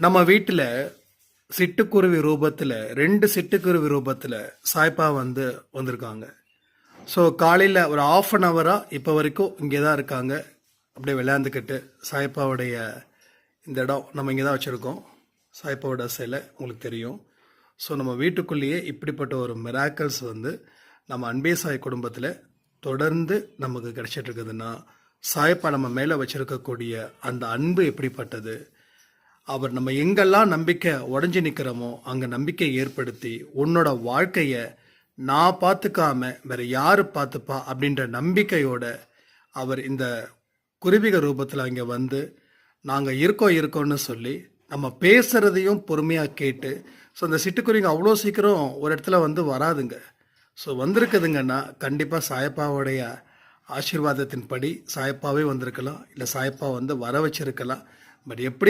நம்ம வீட்டில் சிட்டுக்குருவி ரூபத்தில் 2 சிட்டுக்குருவி ரூபத்தில் சாய்ப்பா வந்திருக்காங்க. ஸோ காலையில் ஒரு ஆஃப் அன் ஹவராக இப்போ வரைக்கும் இங்கே தான் இருக்காங்க. அப்படியே விளையாண்டுக்கிட்டு சாய்ப்பாவுடைய இந்த இடம் நம்ம இங்கே தான் வச்சுருக்கோம். சாய்ப்பாவோட சிலை உங்களுக்கு தெரியும். ஸோ நம்ம வீட்டுக்குள்ளேயே இப்படிப்பட்ட ஒரு மிராக்கல்ஸ் நம்ம அன்பே சாய் குடும்பத்தில் தொடர்ந்து நமக்கு கிடைச்சிட்ருக்குதுன்னா, சாய்ப்பா நம்ம மேலே வச்சுருக்கக்கூடிய அந்த அன்பு எப்படிப்பட்டது, அவர் நம்ம எங்கெல்லாம் நம்பிக்கை உடஞ்சி நிற்கிறோமோ அங்கே நம்பிக்கை ஏற்படுத்தி உன்னோட வாழ்க்கையை நான் பார்த்துக்காம வேற யார் பார்த்துப்பா அப்படின்ற நம்பிக்கையோட அவர் இந்த குருவிக ரூபத்தில் அங்கே நாங்கள் இருக்கோம்னு சொல்லி நம்ம பேசுகிறதையும் பொறுமையாக கேட்டு, ஸோ இந்த சிட்டுக்குருவிங்க அவ்வளோ சீக்கிரம் ஒரு இடத்துல வராதுங்க. ஸோ வந்திருக்குதுங்கன்னா கண்டிப்பாக சாயப்பாவுடைய ஆசீர்வாதத்தின்படி சாயப்பாவே வந்திருக்கலாம், இல்லை சாயப்பா வர வச்சிருக்கலாம். பட் எப்படி